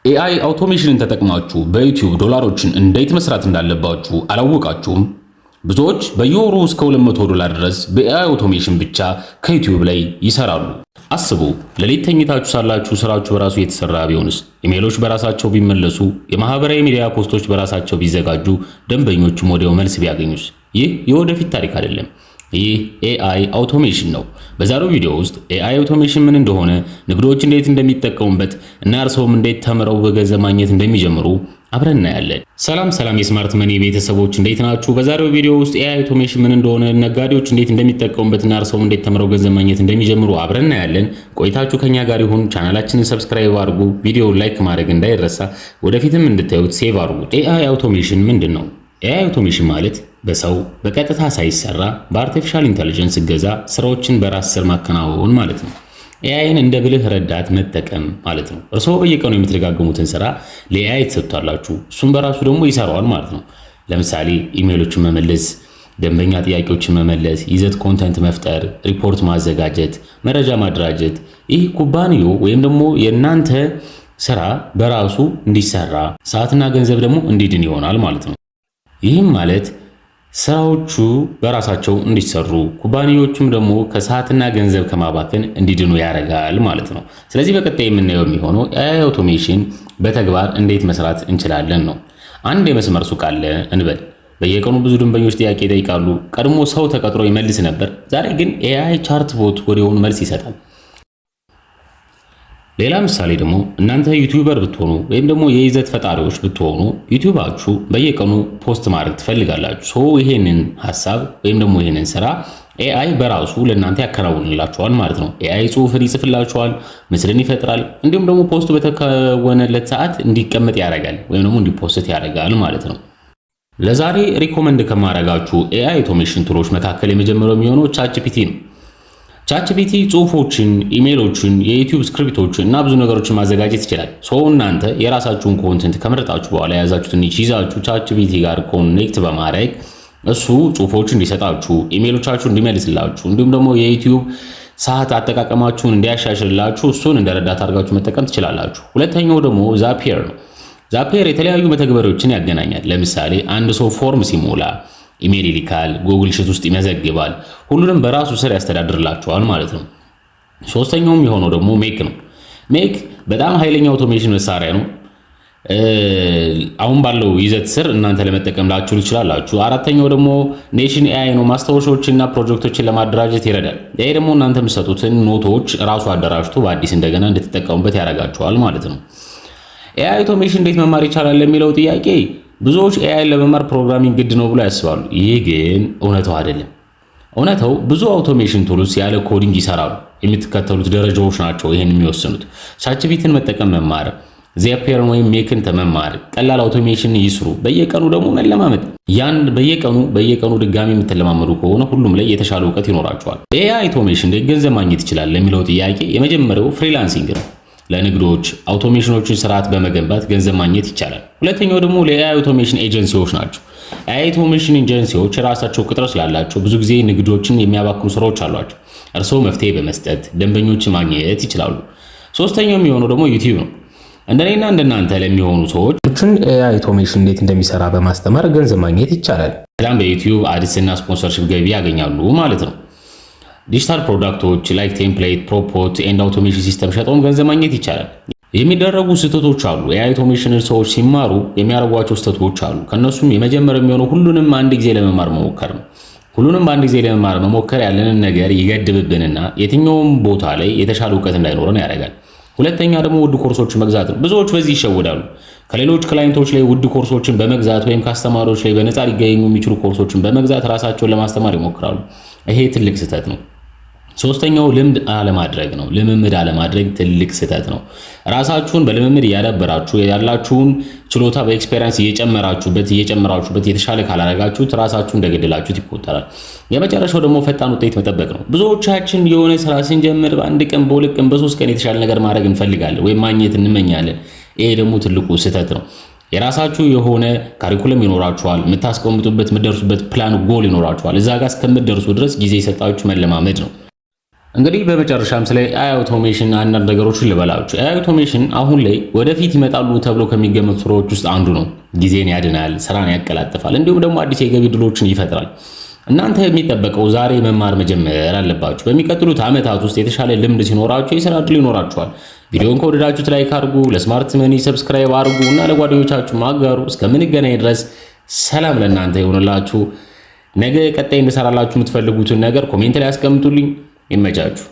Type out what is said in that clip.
ኤአይ አውቶሜሽንን ተጠቅማችሁ በዩቲዩብ ዶላሮችን እንዴት መስራት እንዳለባችሁ አላወቃችሁም? ብዙዎች በየወሩ እስከ $200 ድረስ በኤአይ አውቶሜሽን ብቻ ከዩቲዩብ ላይ ይሰራሉ። አስቡ፣ ሌሊት ተኝታችሁ ሳላችሁ ስራችሁ በራሱ የተሰራ ቢሆንስ? ኢሜሎች በራሳቸው ቢመለሱ፣ የማህበራዊ ሚዲያ ፖስቶች በራሳቸው ቢዘጋጁ፣ ደንበኞችም ወዲያው መልስ ቢያገኙስ? ይህ የወደፊት ታሪክ አይደለም። ይህ ኤአይ አውቶሜሽን ነው። በዛሬው ቪዲዮ ውስጥ ኤአይ አውቶሜሽን ምን እንደሆነ፣ ንግዶች እንዴት እንደሚጠቀሙበት እና እርስዎም እንዴት ተምረው በገንዘብ ማግኘት እንደሚጀምሩ አብረን እናያለን። ሰላም የስማርት መኒ ቤተሰቦች እንዴት ናችሁ? በዛሬው ቪዲዮ ውስጥ ኤአይ አውቶሜሽን ምን እንደሆነ፣ ነጋዴዎች እንዴት እንደሚጠቀሙበት እና እርስዎም እንዴት ተምረው ገንዘብ ማግኘት እንደሚጀምሩ አብረን እናያለን። ቆይታችሁ ከኛ ጋር ይሁን። ቻናላችንን ሰብስክራይብ አድርጉ፣ ቪዲዮውን ላይክ ማድረግ እንዳይረሳ፣ ወደፊትም እንድታዩት ሴቭ አድርጉ። ኤአይ አውቶሜሽን ምንድን ነው? ኤአይ አውቶሜሽን ማለት በሰው በቀጥታ ሳይሰራ በአርቲፊሻል ኢንተለጀንስ እገዛ ስራዎችን በራስ ስር ማከናወን ማለት ነው። ኤአይን እንደ ብልህ ረዳት መጠቀም ማለት ነው። እርስዎ በየቀኑ የምትደጋገሙትን ስራ ለኤአይ ትሰጥቷላችሁ፣ እሱም በራሱ ደግሞ ይሰራዋል ማለት ነው። ለምሳሌ ኢሜሎችን መመለስ፣ ደንበኛ ጥያቄዎችን መመለስ፣ ይዘት ኮንተንት መፍጠር፣ ሪፖርት ማዘጋጀት፣ መረጃ ማደራጀት። ይህ ኩባንያው ወይም ደግሞ የእናንተ ስራ በራሱ እንዲሰራ ሰዓትና ገንዘብ ደግሞ እንዲድን ይሆናል ማለት ነው። ይህም ማለት ስራዎቹ በራሳቸው እንዲሰሩ ኩባንያዎቹም ደግሞ ከሰዓትና ገንዘብ ከማባከን እንዲድኑ ያደርጋል ማለት ነው። ስለዚህ በቀጣይ የምናየው የሚሆነው ኤአይ አውቶሜሽን በተግባር እንዴት መስራት እንችላለን ነው። አንድ የመስመር ሱቅ አለ እንበል። በየቀኑ ብዙ ደንበኞች ጥያቄ ይጠይቃሉ። ቀድሞ ሰው ተቀጥሮ ይመልስ ነበር። ዛሬ ግን ኤአይ ቻርት ቦት ወዲያውኑ መልስ ይሰጣል። ሌላ ምሳሌ ደግሞ እናንተ ዩቲዩበር ብትሆኑ ወይም ደግሞ የይዘት ፈጣሪዎች ብትሆኑ ዩቲዩባችሁ በየቀኑ ፖስት ማድረግ ትፈልጋላችሁ። ይሄንን ሐሳብ ወይም ደግሞ ይሄንን ስራ ኤአይ በራሱ ለእናንተ ያከናውንላችኋል ማለት ነው። ኤአይ ጽሑፍን ይጽፍላችኋል፣ ምስልን ይፈጥራል፣ እንዲሁም ደግሞ ፖስቱ በተከወነለት ሰዓት እንዲቀመጥ ያደርጋል ወይም ደግሞ እንዲፖስት ያደርጋል ማለት ነው። ለዛሬ ሪኮመንድ ከማደርጋችሁ ኤአይ አውቶሜሽን ቱሎች መካከል የመጀመሪያው የሚሆነው ቻትጂፒቲ ነው። ቻትጂፒቲ ጽሁፎችን፣ ኢሜሎችን፣ የዩቲዩብ ስክሪፕቶችን እና ብዙ ነገሮችን ማዘጋጀት ይችላል። እናንተ የራሳችሁን ኮንተንት ከመረጣችሁ በኋላ የያዛችሁትን ኒች ይዛችሁ ቻትጂፒቲ ጋር ኮኔክት በማድረግ እሱ ጽሁፎችን እንዲሰጣችሁ፣ ኢሜሎቻችሁ እንዲመልስላችሁ፣ እንዲሁም ደግሞ የዩቲዩብ ሰዓት አጠቃቀማችሁን እንዲያሻሽልላችሁ እሱን እንደ ረዳት አድርጋችሁ መጠቀም ትችላላችሁ። ሁለተኛው ደግሞ ዛፒየር ነው። ዛፒየር የተለያዩ መተግበሪያዎችን ያገናኛል። ለምሳሌ አንድ ሰው ፎርም ሲሞላ ኢሜል ይልካል፣ ጉግል ሺት ውስጥ ይመዘግባል። ሁሉንም በራሱ ስር ያስተዳድርላችኋል ማለት ነው። ሶስተኛውም የሆነው ደግሞ ሜክ ነው። ሜክ በጣም ኃይለኛ አውቶሜሽን መሳሪያ ነው። አሁን ባለው ይዘት ስር እናንተ ለመጠቀም ላችሁ ትችላላችሁ። አራተኛው ደግሞ ኔሽን ኤአይ ነው። ማስታወሻዎችንና ፕሮጀክቶችን ለማደራጀት ይረዳል። ይሄ ደግሞ እናንተ የምትሰጡትን ኖቶች ራሱ አደራጅቶ በአዲስ እንደገና እንድትጠቀሙበት ያደርጋችኋል ማለት ነው። ኤአይ አውቶሜሽን እንዴት መማር ይቻላል ለሚለው ጥያቄ ብዙዎች ኤአይ ለመማር ፕሮግራሚንግ ግድ ነው ብሎ ያስባሉ። ይህ ግን እውነታው አይደለም። እውነታው ብዙ አውቶሜሽን ቱልስ ያለ ኮዲንግ ይሰራሉ። የምትከተሉት ደረጃዎች ናቸው ይሄን የሚወስኑት። ቻትጂፒቲን መጠቀም መማር፣ ዛፒየርን ወይም ሜክን መማር፣ ቀላል አውቶሜሽን ይስሩ። በየቀኑ ደግሞ መለማመድ። ያን በየቀኑ ድጋሚ የምትለማመዱ ከሆነ ሁሉም ላይ የተሻለ እውቀት ይኖራቸዋል። ኤአይ አውቶሜሽን እንዴት ገንዘብ ማግኘት ይችላል ለሚለው ጥያቄ የመጀመሪያው ፍሪላንሲንግ ነው። ለንግዶች አውቶሜሽኖችን ስርዓት በመገንባት ገንዘብ ማግኘት ይቻላል። ሁለተኛው ደግሞ ለኤአይ አውቶሜሽን ኤጀንሲዎች ናቸው። ኤአይ አውቶሜሽን ኤጀንሲዎች ራሳቸው ቅጥር ስላላቸው ብዙ ጊዜ ንግዶችን የሚያባክኑ ስራዎች አሏቸው። እርስዎ መፍትሄ በመስጠት ደንበኞችን ማግኘት ይችላሉ። ሶስተኛው የሚሆነው ደግሞ ዩቲዩብ ነው። እንደኔና እንደናንተ ለሚሆኑ ሰዎች ኤአይ አውቶሜሽን እንዴት እንደሚሰራ በማስተማር ገንዘብ ማግኘት ይቻላል። ከዛም በዩቲዩብ አድስ እና ስፖንሰርሺፕ ገቢ ያገኛሉ ማለት ነው። ዲጂታል ፕሮዳክቶች ላይክ ቴምፕሌት፣ ፕሮፖት ኤንድ አውቶሜሽን ሲስተም ሸጠውን ገንዘብ ማግኘት ይቻላል። የሚደረጉ ስህተቶች አሉ። ኤአይ አውቶሜሽን ሰዎች ሲማሩ የሚያደርጓቸው ስህተቶች አሉ። ከነሱም የመጀመሪያው የሚሆነው ሁሉንም አንድ ጊዜ ለመማር መሞከር ነው። ሁሉንም በአንድ ጊዜ ለመማር መሞከር ያለንን ነገር ይገድብብንና የትኛውም ቦታ ላይ የተሻለ እውቀት እንዳይኖረን ያደርጋል። ሁለተኛ ደግሞ ውድ ኮርሶችን መግዛት ነው። ብዙዎች በዚህ ይሸወዳሉ። ከሌሎች ክላይንቶች ላይ ውድ ኮርሶችን በመግዛት ወይም ከአስተማሪዎች ላይ በነፃ ሊገኙ የሚችሉ ኮርሶችን በመግዛት ራሳቸውን ለማስተማር ይሞክራሉ። ይሄ ትልቅ ስህተት ነው። ሶስተኛው ልምድ አለማድረግ ነው። ልምምድ አለማድረግ ትልቅ ስህተት ነው። ራሳችሁን በልምምድ እያዳበራችሁ ያላችሁን ችሎታ በኤክስፔሪየንስ እየጨመራችሁበት የተሻለ ካላረጋችሁት ራሳችሁ እንደገደላችሁት ይቆጠራል። የመጨረሻው ደግሞ ፈጣን ውጤት መጠበቅ ነው። ብዙዎቻችን የሆነ ስራ ስንጀምር በአንድ ቀን፣ በሁለት ቀን፣ በሶስት ቀን የተሻለ ነገር ማድረግ እንፈልጋለን ወይም ማግኘት እንመኛለን። ይሄ ደግሞ ትልቁ ስህተት ነው። የራሳችሁ የሆነ ካሪኩለም ይኖራችኋል። የምታስቀምጡበት የምትደርሱበት ፕላን ጎል ይኖራችኋል። እዛ ጋር እስከምትደርሱ ድረስ ጊዜ የሰጣችሁ መለማመድ ነው። እንግዲህ በመጨረሻም ስለ AI አውቶሜሽን አንዳንድ ነገሮችን ልበላችሁ። AI አውቶሜሽን አሁን ላይ ወደፊት ይመጣሉ ተብሎ ከሚገመቱ ስራዎች ውስጥ አንዱ ነው። ጊዜን ያድናል፣ ስራን ያቀላጥፋል፣ እንዲሁም ደግሞ አዲስ የገቢ ድሎችን ይፈጥራል። እናንተ የሚጠበቀው ዛሬ መማር መጀመር አለባችሁ። በሚቀጥሉት ዓመታት ውስጥ የተሻለ ልምድ ሲኖራችሁ የስራ ዕድል ይኖራችኋል። ቪዲዮን ከወደዳችሁት ላይክ አድርጉ፣ ለስማርት መኒ ሰብስክራይብ አድርጉ እና ለጓደኞቻችሁ ማጋሩ። እስከምንገናኝ ድረስ ሰላም ለእናንተ ይሆንላችሁ። ነገ ቀጣይ እንድሰራላችሁ የምትፈልጉትን ነገር ኮሜንት ላይ አስቀምጡልኝ። ይመቻችሁ።